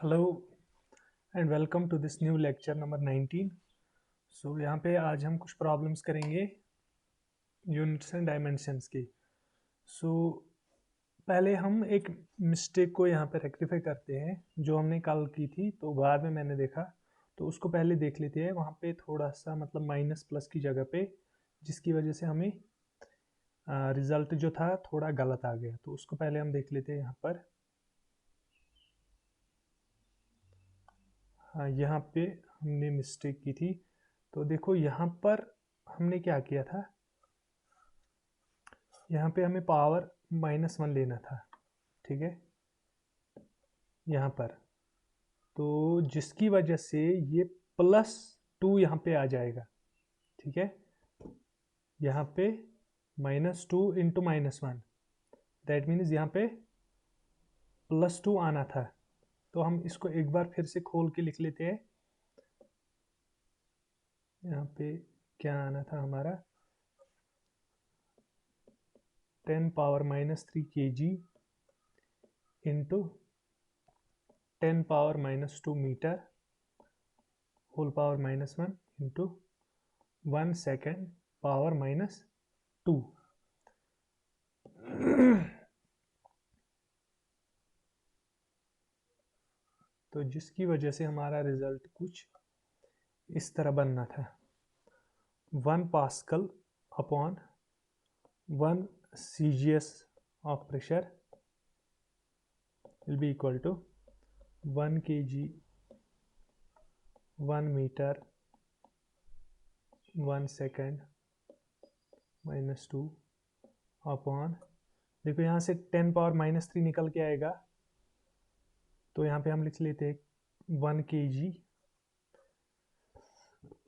Hello and welcome to this new lecture number 19। यहाँ पे आज हम कुछ प्रॉब्लम्स करेंगे यूनिट्स एंड डायमेंशंस की। सो पहले हम एक मिस्टेक को यहाँ पे रेक्टिफाई करते हैं जो हमने कल की थी, तो बाद में मैंने देखा तो उसको पहले देख लेते हैं। वहाँ पे थोड़ा सा मतलब माइनस प्लस की जगह पे, जिसकी वजह से हमें रिजल्ट जो था थोड़ा गलत आ गया, तो उसको पहले हम देख लेते हैं यहाँ पर। हाँ, यहाँ पे हमने मिस्टेक की थी, तो देखो यहाँ पर हमने क्या किया था। यहाँ पे हमें पावर -1 लेना था, ठीक है, यहाँ पर। तो जिसकी वजह से ये +2 यहाँ पे आ जाएगा, ठीक है। यहाँ पे -2 इंटू -1, दैट मीन्स यहाँ पे +2 आना था। तो हम इसको एक बार फिर से खोल के लिख लेते हैं। यहाँ पे क्या आना था हमारा, 10⁻³ kg into 10⁻² metre whole power -1 into 1 second power -2। तो जिसकी वजह से हमारा रिजल्ट कुछ इस तरह बनना था। 1 pascal upon 1 CGS of pressure will be equal to 1 kg 1 meter 1 second -2 upon, देखो यहाँ से 10⁻³ निकल के आएगा, तो यहाँ पे हम लिख लेते हैं 1 kg,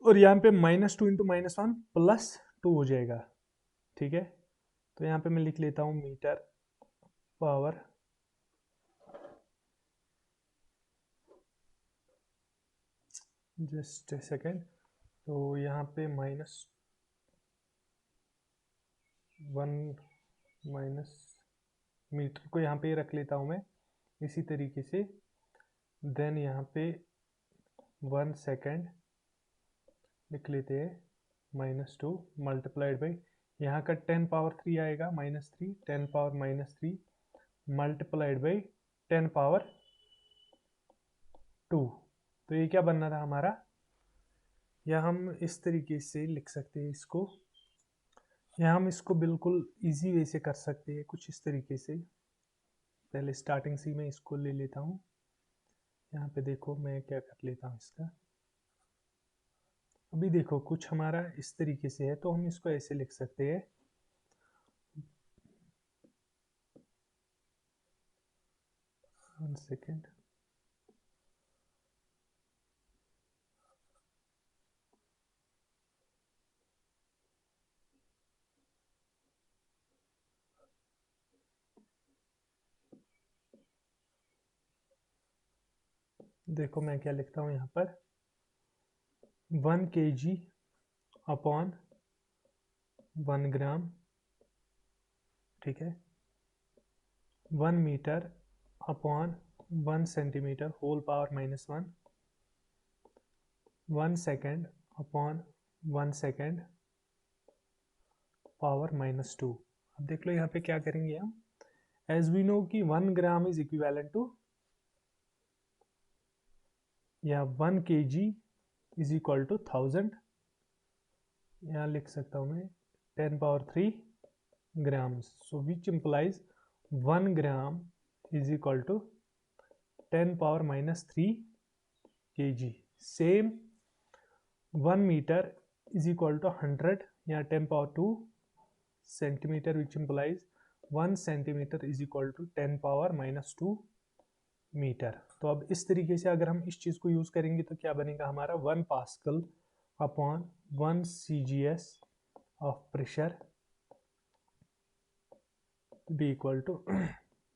और यहाँ पे -2 इंटू -1 +2 हो जाएगा, ठीक है। तो यहाँ पे मैं लिख लेता हूँ metre power just a second. तो यहाँ पे -1 माइनस मीटर को यहाँ पे रख लेता हूँ मैं इसी तरीके से। देन यहाँ पे 1 सेकेंड लिख लेते हैं -2 मल्टीप्लाइड बाई, यहाँ का 10⁻³ आएगा -3, 10⁻³ मल्टीप्लाइड बाई 10⁻²। तो ये क्या बनना था हमारा, या हम इस तरीके से लिख सकते हैं इसको, या हम इसको बिल्कुल इजी वे से कर सकते हैं कुछ इस तरीके से। पहले स्टार्टिंग से मैं इसको ले लेता हूँ। यहाँ पे देखो मैं क्या कर लेता हूँ इसका। अभी देखो कुछ हमारा इस तरीके से है, तो हम इसको ऐसे लिख सकते हैं। वन सेकेंड, देखो मैं क्या लिखता हूँ यहाँ पर, 1 kg अपॉन 1 ग्राम, ठीक है, 1 metre upon 1 centimetre whole power -1, 1 second upon 1 second power -2। अब देख लो यहाँ पे क्या करेंगे हम, एज वी नो कि 1 ग्राम इज इक्विवेलेंट टू, या 1 kg इज इक्वल टू 1000, यहाँ लिख सकता हूँ मैं 10⁻³ grams. So which implies 1 gram is equal to 10⁻³ kg। Same 1 metre is equal to 100 या 10⁻² centimetre, which implies 1 centimetre is equal to 10⁻² metre. तो अब इस तरीके से अगर हम इस चीज को यूज करेंगे तो क्या बनेगा हमारा, 1 pascal upon 1 CGS of pressure be equal to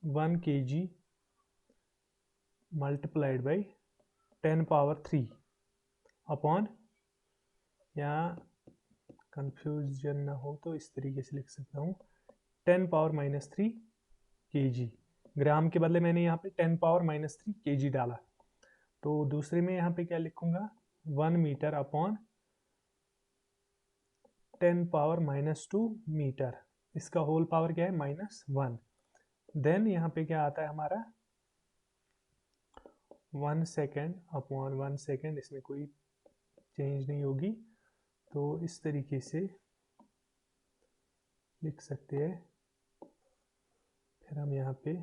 1 kg multiplied by 10⁻³ upon, या कंफ्यूजन ना हो तो इस तरीके से लिख सकता हूँ 10⁻³ kg। ग्राम के बदले मैंने यहाँ पे 10⁻³ kg डाला, तो दूसरे में यहाँ पे क्या लिखूंगा, 1 मीटर अपॉन 10⁻⁻2 मीटर, इसका होल पावर क्या है -1। देन यहाँ पे क्या आता है हमारा 1 सेकेंड अपॉन 1 सेकेंड, इसमें कोई चेंज नहीं होगी, तो इस तरीके से लिख सकते हैं। फिर हम यहाँ पे,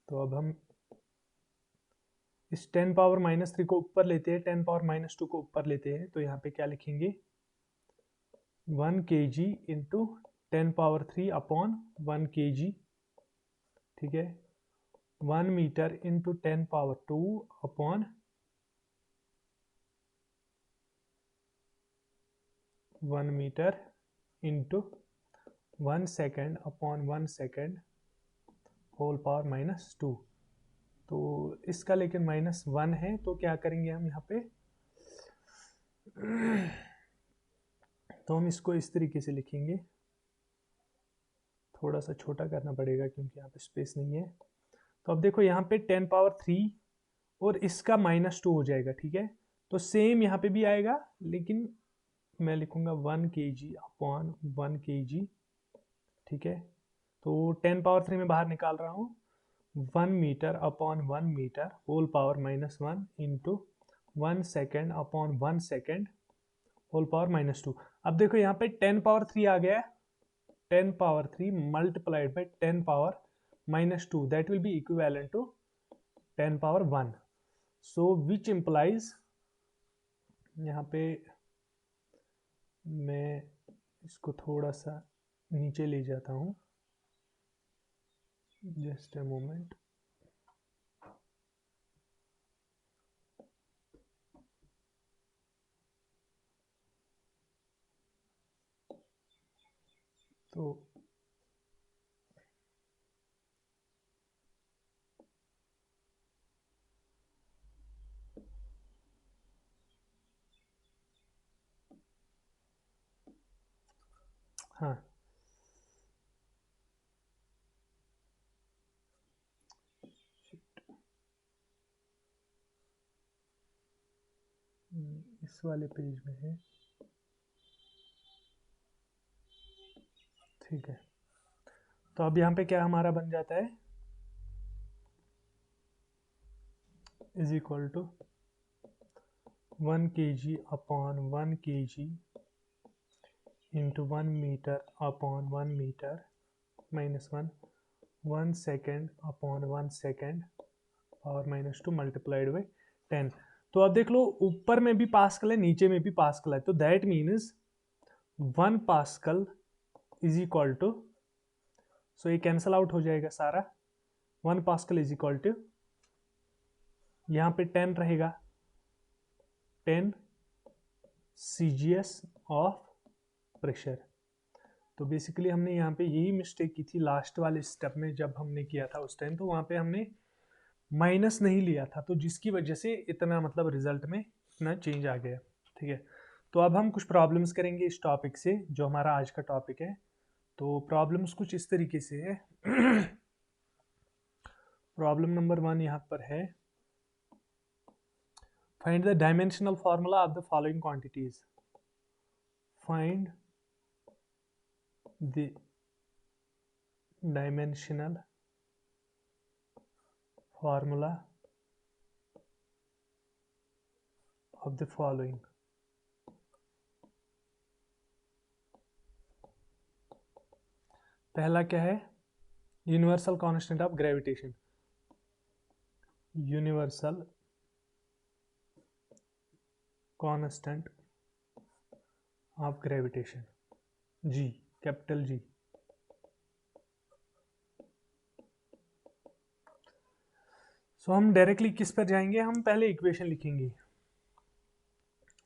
तो अब हम इस 10⁻³ को ऊपर लेते हैं, 10⁻² को ऊपर लेते हैं, तो यहाँ पे क्या लिखेंगे 1 kg इंटू 10⁻³ अपॉन 1 kg, ठीक है। 1 metre into 10⁻² upon 1 metre into 1 second upon 1 second whole power -2। तो इसका लेकिन -1 है, तो क्या करेंगे हम यहाँ पे तो हम इसको इस तरीके से लिखेंगे, थोड़ा सा छोटा करना पड़ेगा क्योंकि यहाँ पे स्पेस नहीं है। तो अब देखो यहाँ पे 10⁻³ और इसका -2 हो जाएगा, ठीक है। तो सेम यहाँ पे भी आएगा, लेकिन मैं लिखूंगा 1 kg अपॉन 1 kg, ठीक है। तो 10⁻³ में बाहर निकाल रहा हूँ, 1 metre upon 1 metre whole power -1 into 1 second upon 1 second whole power -2। अब देखो यहाँ पे 10⁻³ आ गया है, 10⁻³ multiplied by 10⁻2, that will be equivalent to 10⁻1। So which implies, यहाँ पे मैं इसको थोड़ा सा नीचे ले जाता हूँ, जस्ट अ मोमेंट। तो हाँ, इस वाले पेज में है, ठीक है। तो अब यहाँ पे क्या हमारा बन जाता है, is equal to 1 kg upon 1 kg into 1 metre upon 1 metre -1, 1 second upon 1 second और -2 मल्टीप्लाइड बाई 10। तो अब देख लो, ऊपर में भी पास्कल है, नीचे में भी पास्कल है, तो that means 1 pascal is equal to, so ये कैंसल आउट हो जाएगा सारा, 1 पास्कल इज इक्वल टू, यहाँ पे 10 रहेगा, 10 CGS ऑफ प्रेशर। तो बेसिकली हमने यहाँ पे यही मिस्टेक की थी लास्ट वाले स्टेप में, जब हमने किया था उस टाइम, तो वहाँ पे हमने माइनस नहीं लिया था, तो जिसकी वजह से इतना मतलब रिजल्ट में इतना चेंज आ गया, ठीक है। तो अब हम कुछ प्रॉब्लम्स करेंगे इस टॉपिक से, जो हमारा आज का टॉपिक है। तो प्रॉब्लम्स कुछ इस तरीके से है। प्रॉब्लम नंबर 1 यहाँ पर है, find the dimensional formula of the following quantities. Find the dimensional formula of the following. पहला क्या है, universal constant of gravitation, universal constant of gravitation, G, capital G. So हम डायरेक्टली किस पर जाएंगे, हम पहले इक्वेशन लिखेंगे।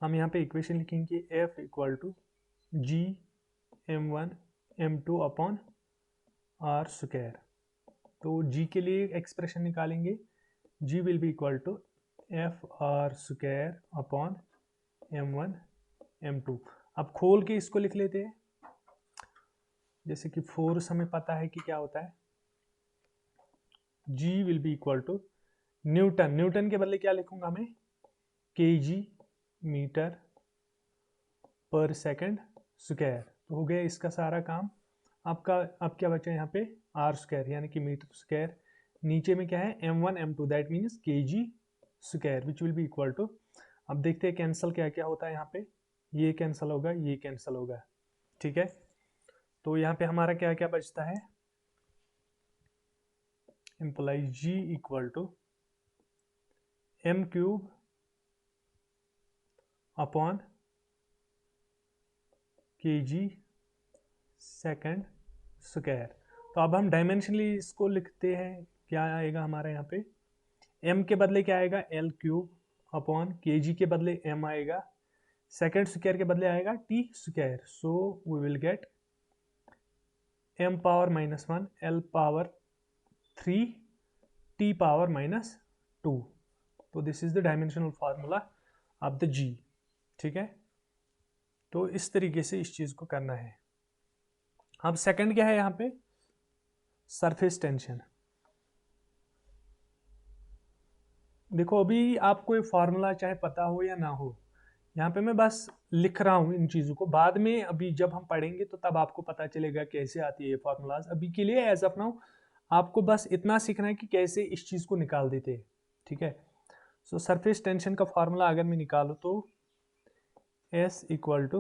हम यहाँ पे इक्वेशन लिखेंगे F equal to G m1 m2 upon R square. तो जी के लिए एक्सप्रेशन निकालेंगे, G will be equal to F R square upon m1 m2। अब खोल के इसको लिख लेते हैं, जैसे कि फोर्स हमें पता है कि क्या होता है, G will be equal to newton, newton के बदले क्या लिखूंगा मैं, KG metre per second square. तो हो गया इसका सारा काम। आपका अब क्या बचा यहाँ पे, आर स्क्वायर यानी कि मीटर स्क्वायर, नीचे में क्या है m1 m2 that means kg square which will be equal to, अब देखते हैं कैंसिल क्या क्या होता है यहाँ पे, ये कैंसिल होगा, ये कैंसिल होगा, ठीक है। तो यहाँ पे हमारा क्या क्या बचता है, implies G equal to m cube upon kg second square. तो अब हम डायमेंशनली इसको लिखते हैं, क्या आएगा हमारा यहाँ पे, m के बदले क्या आएगा l क्यूब अपॉन kg के बदले m आएगा, सेकंड स्क्वायर के बदले आएगा t square. So we will get m power -1 l power 3 t power -2। तो this is the dimensional formula of the g, ठीक है। तो इस तरीके से इस चीज को करना है। अब सेकंड क्या है यहाँ पे, सरफेस टेंशन। देखो अभी आपको ये फार्मूला चाहे पता हो या ना हो, यहाँ पे मैं बस लिख रहा हूँ इन चीज़ों को, बाद में अभी जब हम पढ़ेंगे तो तब आपको पता चलेगा कैसे आती है ये फार्मूलाज। अभी के लिए एज ऑफ नाउ आपको बस इतना सीखना है कि कैसे इस चीज़ को निकाल देते हैं, ठीक है। सो सरफेस टेंशन का फार्मूला अगर मैं निकालूँ तो S equal to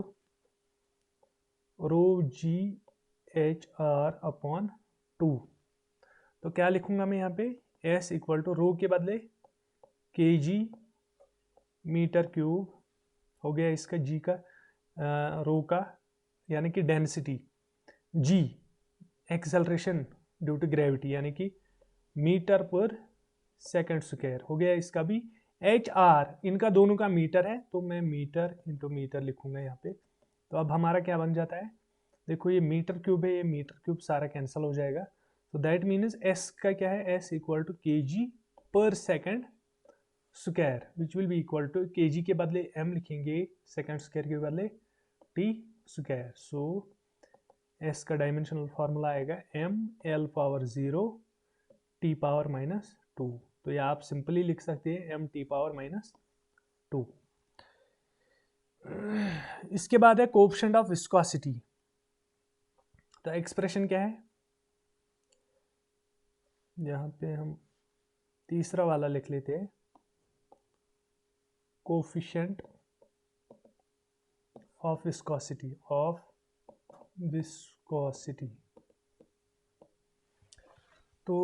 rho g h r upon 2। तो क्या लिखूंगा मैं यहाँ पे, S इक्वल टू रो के बदले kg मीटर क्यूब, हो गया इसका g का रो का यानी कि density, g acceleration due to gravity यानी कि मीटर पर सेकंड स्क्वायर, हो गया इसका भी एच आर, इनका दोनों का मीटर है तो मैं मीटर इंटू मीटर लिखूंगा यहाँ पे। तो अब हमारा क्या बन जाता है, देखो ये मीटर क्यूब है, ये मीटर क्यूब सारा कैंसिल हो जाएगा। तो दैट मीन्स एस का क्या है, S equal to kg per second square which will be equal to, kg के बदले m लिखेंगे, सेकेंड स्क्वायर के बदले t स्क्वायर। सो s का डायमेंशनल फार्मूला आएगा m l power 0 t power -2। तो ये आप सिंपली लिख सकते हैं m t पावर -2। इसके बाद है कोएफिशिएंट ऑफ विस्कोसिटी। तो एक्सप्रेशन क्या है, यहाँ पे हम तीसरा वाला लिख लेते हैं, कोएफिशिएंट ऑफ विस्कोसिटी, तो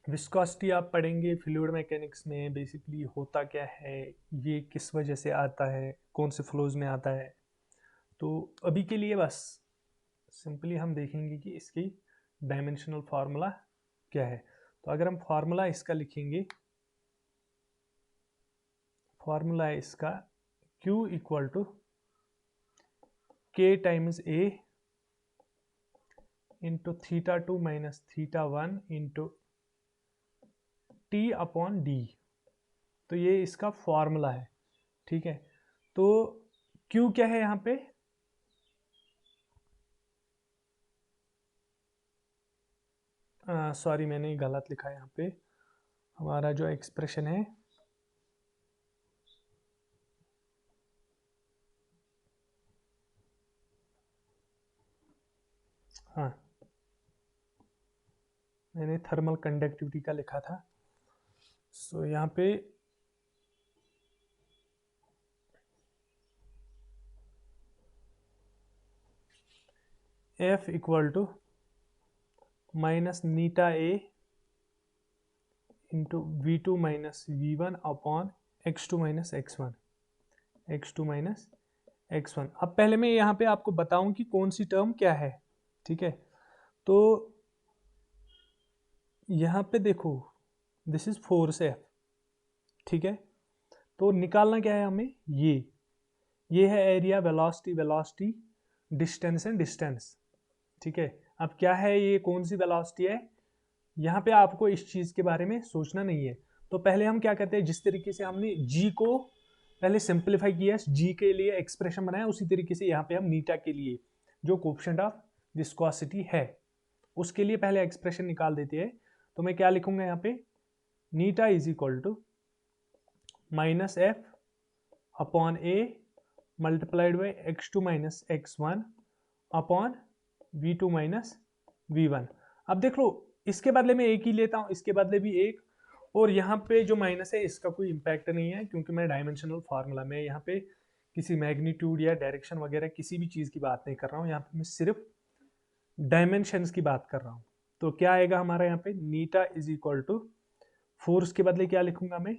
विस्कोसिटी आप पढ़ेंगे फ्लूइड मैकेनिक्स में, बेसिकली होता क्या है, ये किस वजह से आता है, कौन से फ्लोज में आता है। तो अभी के लिए बस सिंपली हम देखेंगे कि इसकी डायमेंशनल फार्मूला क्या है। तो अगर हम फार्मूला इसका लिखेंगे, फार्मूला है इसका Q equal to K times A into θ2 minus θ1 into T upon D। तो ये इसका फॉर्मूला है, ठीक है। तो Q क्या है यहाँ पे, सॉरी मैंने गलत लिखा है यहाँ पे, हमारा जो एक्सप्रेशन है हाँ, मैंने थर्मल कंडक्टिविटी का लिखा था। सो यहाँ पे F इक्वल टू माइनस नीटा A into V2 minus V1 upon X2 minus X1, X2 minus X1। अब पहले मैं यहाँ पे आपको बताऊं कि कौन सी टर्म क्या है, ठीक है। तो यहाँ पे देखो दिस इज फोर्स F, ठीक है। तो निकालना क्या है हमें, ये है area, velocity velocity, distance and distance, ठीक है। अब क्या है, ये कौन सी वेलोसिटी है, यहाँ पे आपको इस चीज के बारे में सोचना नहीं है। तो पहले हम क्या करते हैं, जिस तरीके से हमने g को पहले सिंप्लीफाई किया, g के लिए एक्सप्रेशन बनाया, उसी तरीके से यहाँ पे हम नीटा के लिए जो कोएफिशिएंट ऑफ विस्कोसिटी है उसके लिए पहले एक्सप्रेशन निकाल देते हैं। तो मैं क्या लिखूंगा यहाँ पे, नीटा is equal to minus F upon A multiplied by x2 minus x1 upon v2 minus v1। अब देख लो, इसके बदले में एक ही लेता हूं, इसके बदले भी एक, और यहाँ पे जो माइनस है इसका कोई इम्पैक्ट नहीं है क्योंकि मैं डायमेंशनल फार्मूला में यहाँ पे किसी मैग्नीट्यूड या डायरेक्शन वगैरह किसी भी चीज़ की बात नहीं कर रहा हूँ, यहाँ पे मैं सिर्फ डायमेंशंस की बात कर रहा हूँ। तो क्या आएगा हमारा यहाँ पे, नीटा इज इक्वल टू फोर्स के बदले क्या लिखूंगा मैं,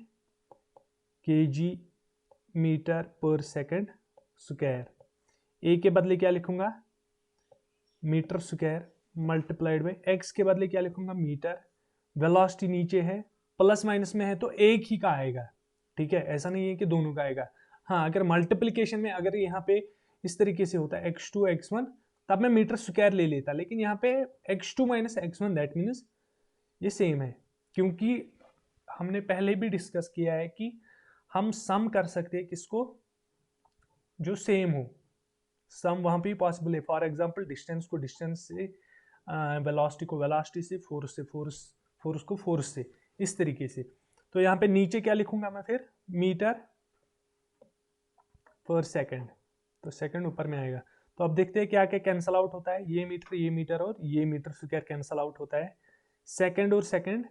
kg metre per second square, A के बदले क्या लिखूंगा, metre square multiplied by x के बदले क्या लिखूंगा, मीटर, वेलोसिटी नीचे है, प्लस माइनस में है तो एक ही का आएगा, ठीक है, ऐसा नहीं है कि दोनों का आएगा। हाँ, अगर मल्टीप्लीकेशन में अगर यहाँ पे इस तरीके से होता है x2 x1 तब मैं मीटर स्क्वायर ले लेता, लेकिन यहाँ पे x2 minus x1 that means ये सेम है, क्योंकि हमने पहले भी डिस्कस किया है कि हम सम कर सकते हैं किसको, जो सेम हो, सम वहां पे पॉसिबल है। फॉर एग्जांपल डिस्टेंस को डिस्टेंस से, वेलोसिटी को वेलोसिटी से, फोर्स को फोर्स से, इस तरीके से। तो यहाँ पे नीचे क्या लिखूंगा मैं फिर, मीटर पर सेकंड, तो सेकंड ऊपर में आएगा। तो अब देखते हैं क्या क्या कैंसल आउट होता है, ये मीटर और ये मीटर स्क्वायर कैंसल आउट होता है, सेकंड और सेकंड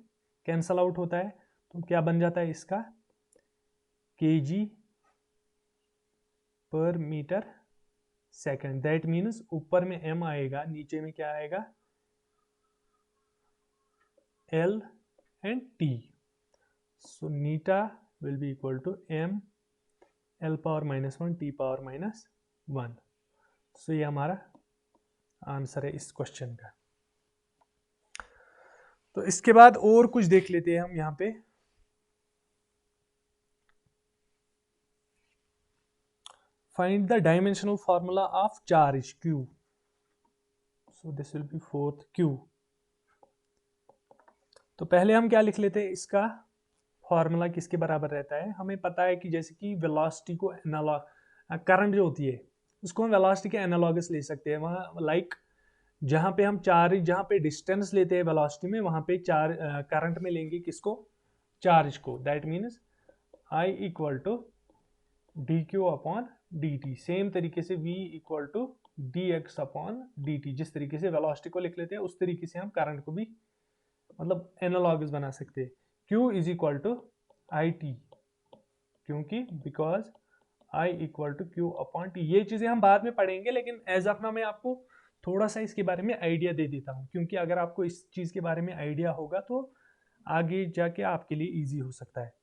कैंसल आउट होता है, तो क्या बन जाता है इसका, kg पर मीटर सेकंड, दैट मीन्स ऊपर में m आएगा, नीचे में क्या आएगा, l एंड t। सो नीटा will be equal to m l power minus 1 t power minus 1। So ये हमारा आंसर है इस क्वेश्चन का। तो इसके बाद और कुछ देख लेते हैं हम यहाँ पे, find the dimensional formula of charge q, so this will be fourth q। तो पहले हम क्या लिख लेते हैं, इसका फॉर्मूला किसके बराबर रहता है, हमें पता है कि जैसे कि वेलोसिटी को करंट जो होती है उसको हम वेलोसिटी के एनालॉगस ले सकते हैं, वहाँ लाइक जहाँ पे हम चार्ज, जहाँ पे डिस्टेंस लेते हैं वेलोसिटी में, वहाँ पे चार्ज करंट में लेंगे किसको, चार्ज को, that means I equal to d q upon d t. Same तरीके से V equal to d x upon d t, जिस तरीके से वेलोसिटी को लिख लेते हैं उस तरीके से हम करंट को भी मतलब एनालॉगस बना सकते हैं। Q is equal to I T, क्योंकि because I equal to Q upon T. ये चीजें हम बाद में पढ़ेंगे, लेकिन एज ऑफ नाउ मैं आपको थोड़ा सा इसके बारे में आइडिया दे देता हूँ, क्योंकि अगर आपको इस चीज के बारे में आइडिया होगा तो आगे जाके आपके लिए इजी हो सकता है।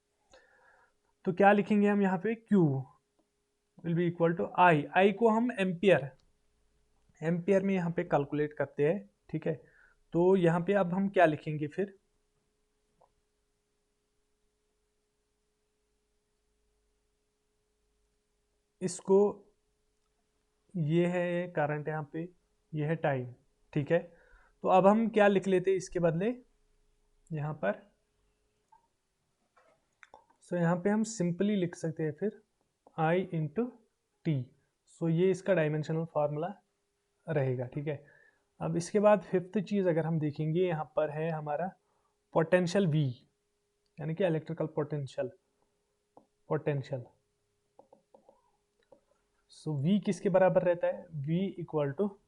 तो क्या लिखेंगे हम यहाँ पे, Q will be equal to I को हम एम्पियर में यहाँ पे कैलकुलेट करते हैं, ठीक है। तो यहाँ पे अब हम क्या लिखेंगे फिर, इसको, ये है करंट यहाँ पे, ये है टाइम, ठीक है। तो अब हम क्या लिख लेते हैं इसके बदले यहाँ पर, सो यहाँ पे हम सिंपली लिख सकते हैं फिर I इंटू टी। सो ये इसका डायमेंशनल फार्मूला रहेगा, ठीक है। अब इसके बाद फिफ्थ चीज अगर हम देखेंगे, यहाँ पर है हमारा पोटेंशियल V, यानी कि इलेक्ट्रिकल पोटेंशियल। सो V किसके बराबर रहता है, V equal to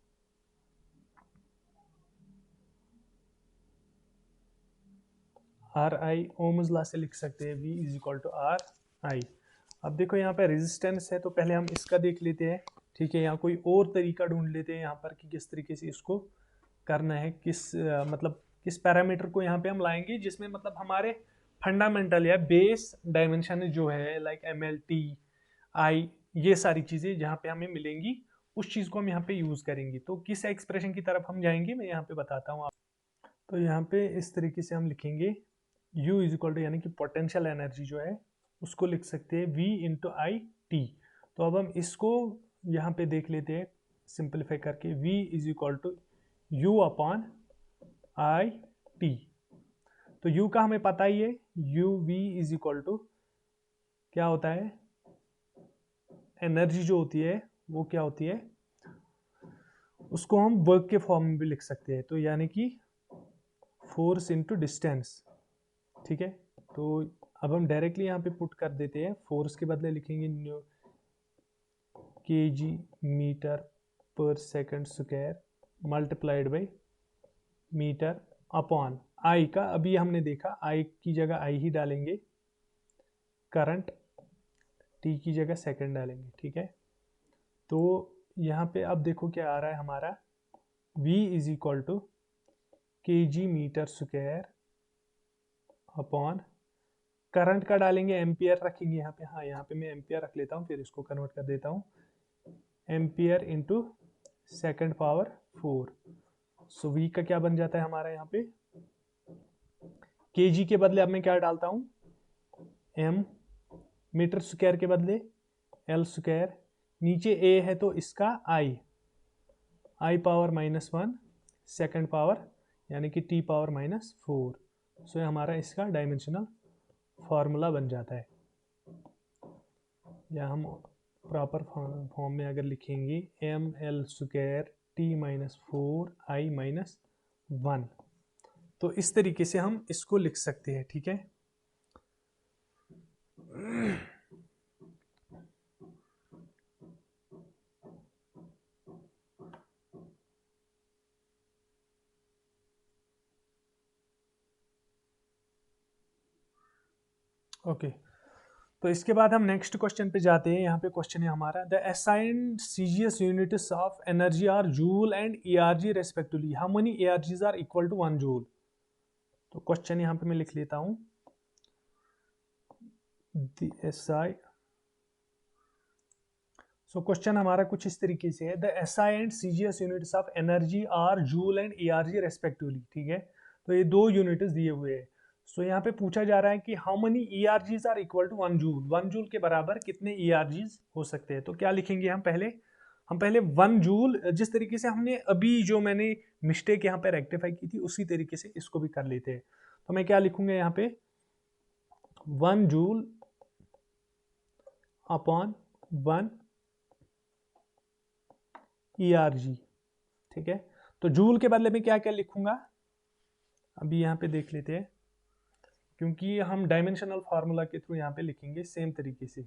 R I, Ohm's law से लिख सकते हैं V is equal to R I. अब देखो यहाँ पे रेजिस्टेंस है, तो पहले हम इसका देख लेते हैं, ठीक है। यहाँ कोई और तरीका ढूंढ लेते हैं यहाँ पर कि किस तरीके से इसको करना है, मतलब किस पैरामीटर को यहाँ पे हम लाएंगे जिसमें मतलब हमारे फंडामेंटल या बेस डायमेंशन जो है लाइक ML, I, ये सारी चीज़ें जहाँ पे हमें मिलेंगी उस चीज़ को हम यहाँ पे यूज़ करेंगे। तो किस एक्सप्रेशन की तरफ हम जाएंगे मैं यहाँ पे बताता हूँ। तो यहाँ पे इस तरीके से हम लिखेंगे U इज इक्वल टू, यानी कि पोटेंशियल एनर्जी जो है उसको लिख सकते हैं V इंटू आई टी। तो अब हम इसको यहाँ पे देख लेते हैं सिंपलीफाई करके, V is equal to U upon I t. तो U का हमें पता ही है, U V is equal to क्या होता है, एनर्जी जो होती है वो क्या होती है, उसको हम वर्क के फॉर्म में भी लिख सकते हैं, तो यानी कि फोर्स इंटू डिस्टेंस, ठीक है। तो अब हम डायरेक्टली यहाँ पे पुट कर देते हैं, फोर्स के बदले लिखेंगे new kg metre per second square multiplied by metre upon I का, अभी हमने देखा आई की जगह आई ही डालेंगे, करंट टी की जगह सेकंड डालेंगे, ठीक है। तो यहाँ पे अब देखो क्या आ रहा है हमारा, v is equal to kg metre square upon current का डालेंगे एम्पियर रखेंगे यहाँ पे, हाँ यहाँ पे मैं एम्पियर रख लेता हूँ, फिर इसको कन्वर्ट कर देता हूँ, एम्पियर इंटू सेकेंड पावर 4। सो v का क्या बन जाता है हमारा यहाँ पे, kg के बदले अब मैं क्या डालता हूँ m, मीटर स्क्वायर के बदले l स्क्वायर, नीचे a है तो इसका i पावर -1 सेकेंड पावर यानी कि t पावर -4। सो ये हमारा इसका डायमेंशनल फॉर्मूला बन जाता है। या हम प्रॉपर फॉर्म में अगर लिखेंगे ml स्क्वायर t -4 i -1, तो इस तरीके से हम इसको लिख सकते हैं, ठीक है। ओके तो इसके बाद हम नेक्स्ट क्वेश्चन पे जाते हैं। यहाँ पे क्वेश्चन है हमारा, the assigned CGS units of energy are joule and ERG respectively, how many ergs are equal to 1 joule. तो क्वेश्चन यहाँ पे मैं लिख लेता हूँ, द एसआई, सो क्वेश्चन हमारा कुछ इस तरीके से है, the SI and CGS units of energy are joule and ERG respectively, ठीक है। तो ये दो यूनिट्स दिए हुए हैं। सो यहाँ पे पूछा जा रहा है कि how many ergs are equal to 1 joule, 1 joule के बराबर कितने ईआरजीज हो सकते हैं। तो क्या लिखेंगे हम पहले 1 जूल, जिस तरीके से हमने अभी जो मैंने मिस्टेक यहाँ पे रेक्टिफाई की थी उसी तरीके से इसको भी कर लेते हैं। तो मैं क्या लिखूंगा यहाँ पे 1 जूल अपॉन 1 ईआरजी, ठीक है। तो जूल के बदले में क्या क्या लिखूंगा अभी यहाँ पे देख लेते हैं, क्योंकि हम डायमेंशनल फार्मूला के थ्रू यहाँ पे लिखेंगे सेम तरीके से।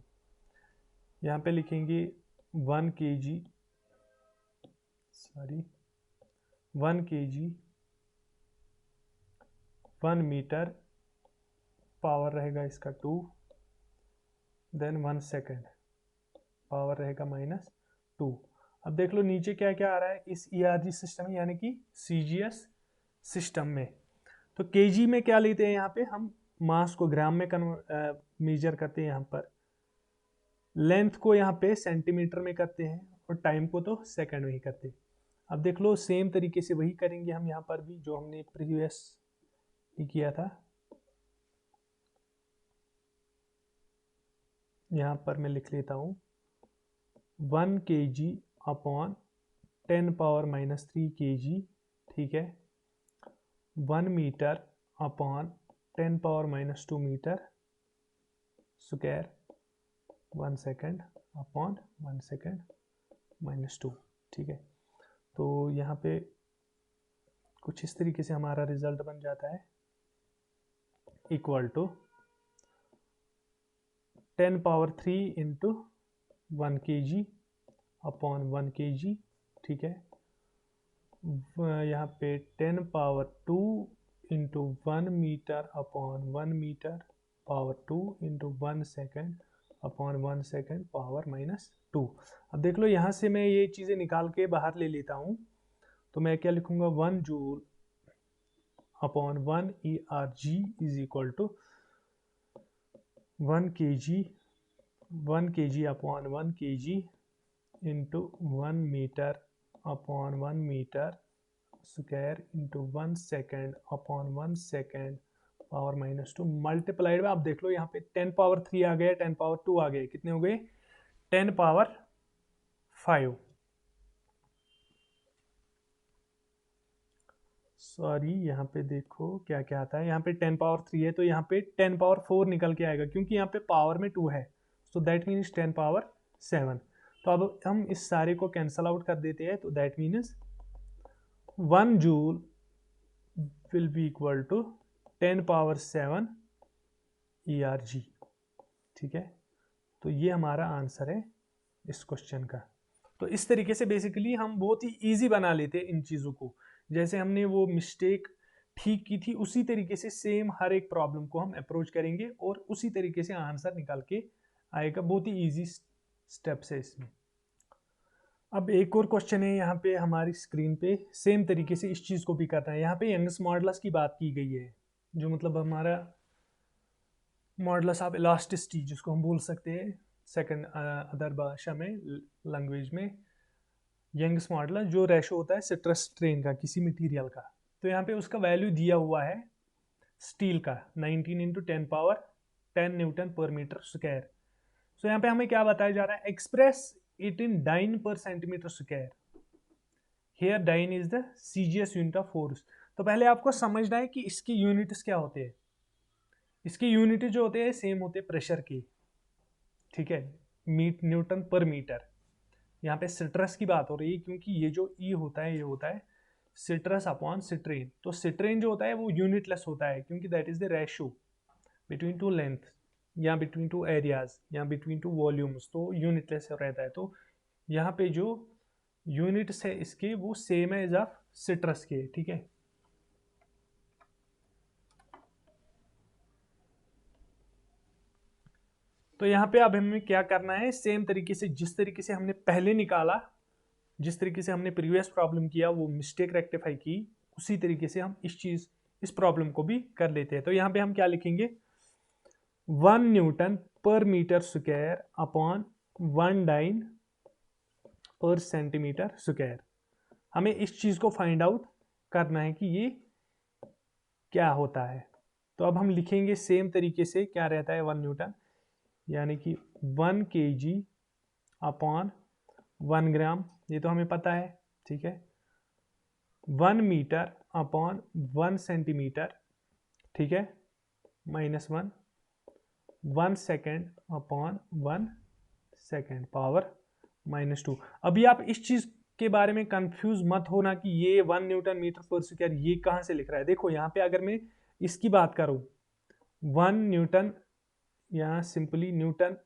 यहाँ पे लिखेंगे 1 kg 1 मीटर, पावर रहेगा इसका 2, देन 1 सेकेंड, पावर रहेगा -2। अब देख लो नीचे क्या क्या आ रहा है इस ईआरजी सिस्टम में, यानी कि सीजीएस सिस्टम में। तो केजी में क्या लेते हैं, यहाँ पे हम मास को ग्राम में मेजर करते हैं, यहाँ पर लेंथ को यहाँ पे सेंटीमीटर में करते हैं, और टाइम को तो सेकंड में ही करते हैं। अब देख लो सेम तरीके से वही करेंगे हम यहाँ पर भी, जो हमने प्रीवियस किया था। यहाँ पर मैं लिख लेता हूँ 1 kg अपॉन 10 पावर -3 kg, ठीक है। 1 metre upon 10 power -2 metre square, 1 second upon 1 second -2, ठीक है। तो यहाँ पे कुछ इस तरीके से हमारा रिजल्ट बन जाता है, equal to 10 power 3 into 1 kg upon 1 kg, ठीक है। यहाँ पे 10 power 2 into 1 metre upon 1 metre power 2 into 1 second upon 1 second power -2। अब देख लो यहाँ से मैं ये चीज़ें निकाल के बाहर ले लेता हूँ, तो मैं क्या लिखूंगा 1 joule upon 1 ERG is equal to 1 kg upon 1 kg into 1 metre upon 1 metre square into 1 second upon 1 second power -2 multiplied में, आप देख लो यहाँ पे 10 पावर 3 आ गए, 10 पावर 2 आ गए, कितने हो गए 10 पावर 5, सॉरी यहाँ पे देखो क्या क्या आता है, यहाँ पे 10 पावर 3 है तो यहाँ पे 10 पावर 4 निकल के आएगा, क्योंकि यहाँ पे पावर में 2 है, सो दैट मीन्स 10 पावर 7। तो अब हम इस सारे को कैंसल आउट कर देते हैं, तो that means 1 joule will be equal to 10⁻⁷ ERG। ठीक है, तो ये हमारा आंसर है इस क्वेश्चन का। तो इस तरीके से बेसिकली हम बहुत ही इजी बना लेते हैं इन चीज़ों को। जैसे हमने वो मिस्टेक ठीक की थी उसी तरीके से सेम हर एक प्रॉब्लम को हम अप्रोच करेंगे और उसी तरीके से आंसर निकाल के आएगा। बहुत ही इजी स्टेप्स है इसमें। अब एक और क्वेश्चन है यहाँ पे हमारी स्क्रीन पे, सेम तरीके से इस चीज़ को भी करना है। यहाँ पे यंगस मॉडुलस की बात की गई है, जो मतलब हमारा मॉडुलस ऑफ इलास्टिसिटी जिसको हम बोल सकते हैं सेकंड अदर भाषा में, लैंग्वेज में, यंगस मॉडुलस जो रेशो होता है स्ट्रेस स्ट्रेन का किसी मटेरियल का। तो यहाँ पे उसका वैल्यू दिया हुआ है स्टील का 19 × 10⁻10 न्यूटन पर मीटर स्क्वायर। सो यहाँ पे हमें क्या बताया जा रहा है, express it in dyne per centimetre square. Here dyne is the CGS unit of force. तो पहले आपको समझना है कि इसकी यूनिट्स क्या होते हैं। इसके यूनिट जो होते हैं सेम होते हैं प्रेशर के, ठीक है, न्यूटन पर मीटर। यहाँ पे स्ट्रेस की बात हो रही है क्योंकि ये जो ई होता है ये होता है स्ट्रेस अपॉन स्ट्रेन। तो स्ट्रेन जो होता है वो यूनिटलेस होता है क्योंकि that is the ratio between two length या बिटवीन टू एरियाज या बिटवीन टू वॉल्यूम्स, तो यूनिटलेस रहता है। तो यहाँ पे जो यूनिट्स है इसके वो सेम है एज ऑफ स्ट्रेस के, ठीक है। तो यहाँ पे अब हमें क्या करना है, सेम तरीके से जिस तरीके से हमने पहले निकाला, जिस तरीके से हमने प्रीवियस प्रॉब्लम किया वो मिस्टेक रेक्टिफाई की, उसी तरीके से हम इस प्रॉब्लम को भी कर लेते हैं। तो यहाँ पे हम क्या लिखेंगे, 1 newton per metre square upon 1 dyne per centimetre square. हमें इस चीज को फाइंड आउट करना है कि ये क्या होता है। तो अब हम लिखेंगे सेम तरीके से, क्या रहता है 1 न्यूटन यानी कि 1 kg अपॉन 1 ग्राम, ये तो हमें पता है, ठीक है। 1 मीटर अपॉन 1 सेंटीमीटर, ठीक है, -1। 1 सेकेंड अपॉन 1 सेकेंड पावर -2। अभी आप इस चीज के बारे में कंफ्यूज मत होना कि ये 1 न्यूटन मीटर पर स्क्वायर ये कहाँ से लिख रहा है। देखो यहाँ पे अगर मैं इसकी बात करूँ 1 न्यूटन, यहाँ simply Newton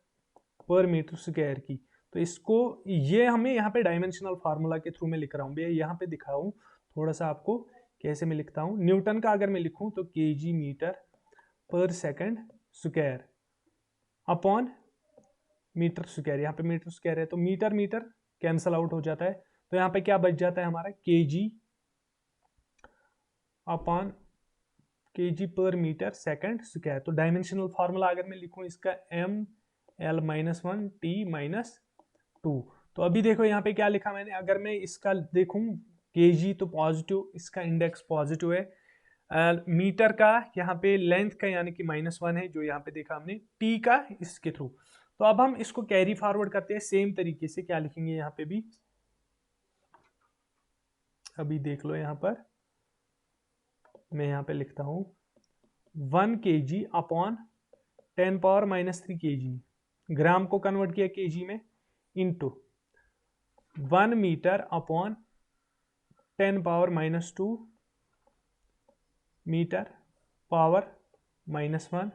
per metre square की, तो इसको ये हमें यहाँ पे डायमेंशनल फार्मूला के थ्रू में लिख रहा हूँ। मैं यहाँ पे दिखाऊँ थोड़ा सा आपको कैसे मैं लिखता हूँ। न्यूटन का अगर मैं लिखूँ तो kg metre per second square upon metre square. यहाँ पे मीटर स्क्वायर है तो मीटर मीटर कैंसल आउट हो जाता है, तो यहाँ पे क्या बच जाता है हमारा केजी अपॉन केजी पर मीटर सेकंड स्क्वायर। तो डायमेंशनल फार्मूला अगर मैं लिखूं इसका ml-1 t-2। तो अभी देखो यहाँ पे क्या लिखा मैंने, अगर मैं इसका देखूं केजी तो पॉजिटिव, इसका इंडेक्स पॉजिटिव है। मीटर का यहाँ पे लेंथ का यानी कि -1 है जो यहाँ पे देखा हमने, टी का इसके थ्रू। तो अब हम इसको कैरी फॉरवर्ड करते हैं सेम तरीके से, क्या लिखेंगे यहाँ पे भी, अभी देख लो यहाँ पर मैं यहाँ पे लिखता हूँ 1 kg अपॉन 10⁻³ kg, ग्राम को कन्वर्ट किया केजी में, into 1 metre upon 10⁻² metre power -1।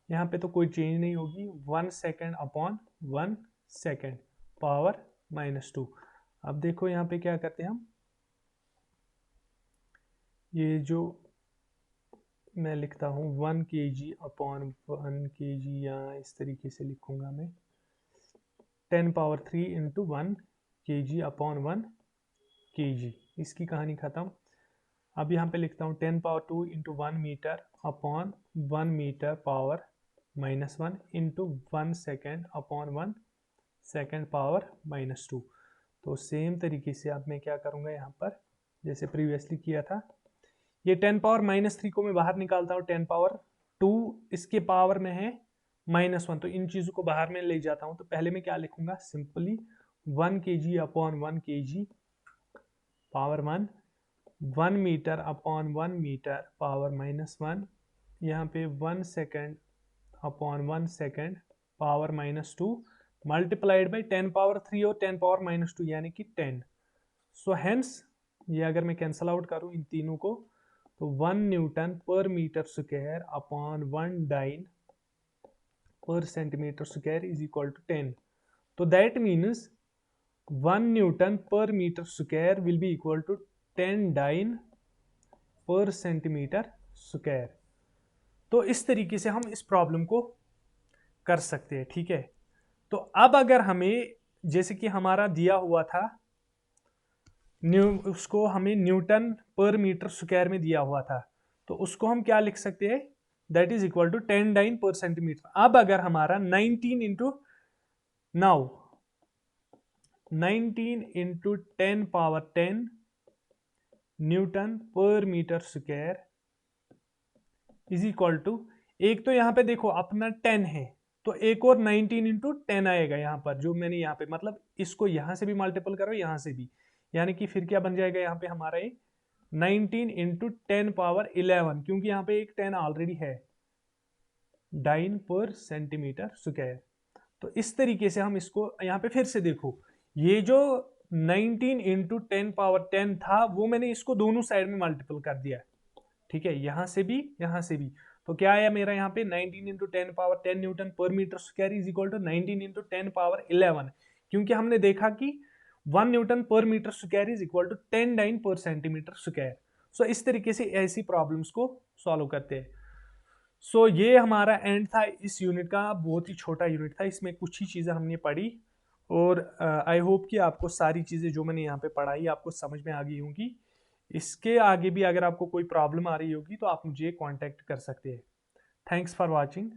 यहाँ पे तो कोई चेंज नहीं होगी, 1 सेकेंड अपॉन 1 सेकेंड पावर -2। अब देखो यहाँ पे क्या करते हैं हम, ये जो मैं लिखता हूँ 1 kg अपॉन 1 kg, या इस तरीके से लिखूंगा मैं 10⁻³ इंटू 1 kg अपॉन 1 kg, इसकी कहानी खत्म। अब यहाँ पे लिखता हूँ 10⁻² into 1 metre upon 1 metre power -1 into 1 second upon 1 second power -2। तो सेम तरीके से अब मैं क्या करूँगा यहाँ पर, जैसे प्रीवियसली किया था, ये 10⁻³ को मैं बाहर निकालता हूँ, 10⁻2 इसके पावर में है -1, तो इन चीज़ों को बाहर में ले जाता हूँ। तो पहले मैं क्या लिखूंगा, simply 1 kg upon 1 kg power 1, 1 metre upon 1 metre power -1, यहाँ पे 1 second upon 1 second power -2 multiplied by 10⁻³ और 10⁻² यानी कि 10। सो हेंस ये अगर मैं कैंसल आउट करूँ इन तीनों को तो 1 newton per metre square upon 1 dyne per centimetre square is equal to 10. तो that means 1 newton per metre square will be equal to 10 dyne per centimetre square. तो इस तरीके से हम इस प्रॉब्लम को कर सकते हैं. ठीक है, तो अब अगर हमें जैसे कि हमारा दिया हुआ था उसको हमें न्यूटन पर मीटर स्क्वायर में दिया हुआ था, तो उसको हम क्या लिख सकते हैं, that is equal to 10 dyne per centimetre. अब अगर हमारा 19 into 10 power 10 newton per metre square is equal to, एक तो यहां पे देखो अपना 10 है, तो एक और 19 इंटू 10 आएगा यहाँ पर, जो मैंने यहाँ पे मतलब इसको यहां से भी मल्टीपल करो यहां से भी, यानी कि फिर क्या बन जाएगा यहाँ पे हमारा ये 19 इंटू 10 पावर 11, क्योंकि यहाँ पे एक 10 ऑलरेडी है, डाइन पर सेंटीमीटर स्क्वायर. तो इस तरीके से हम इसको यहाँ पे फिर से देखो, ये जो 19 इंटू 10 पावर 10 था वो मैंने इसको दोनों साइड में मल्टीपल कर दिया. ठीक है, यहां से भी यहां से भी, तो क्या आया मेरा यहाँ पे 19 into 10 power 10 newton per metre square is equal to 19 into 10 power 11, क्योंकि हमने देखा कि 1 newton per metre square is equal to 10 dyne per centimetre square. So इस तरीके से ऐसी प्रॉब्लम्स को सॉल्व करते हैं. सो ये हमारा एंड था इस यूनिट का, बहुत ही छोटा यूनिट था, इसमें कुछ ही चीज़ें हमने पढ़ी, और आई होप कि आपको सारी चीज़ें जो मैंने यहाँ पे पढ़ाई आपको समझ में आ गई होंगी. इसके आगे भी अगर आपको कोई प्रॉब्लम आ रही होगी तो आप मुझे कांटेक्ट कर सकते हैं. Thanks for watching.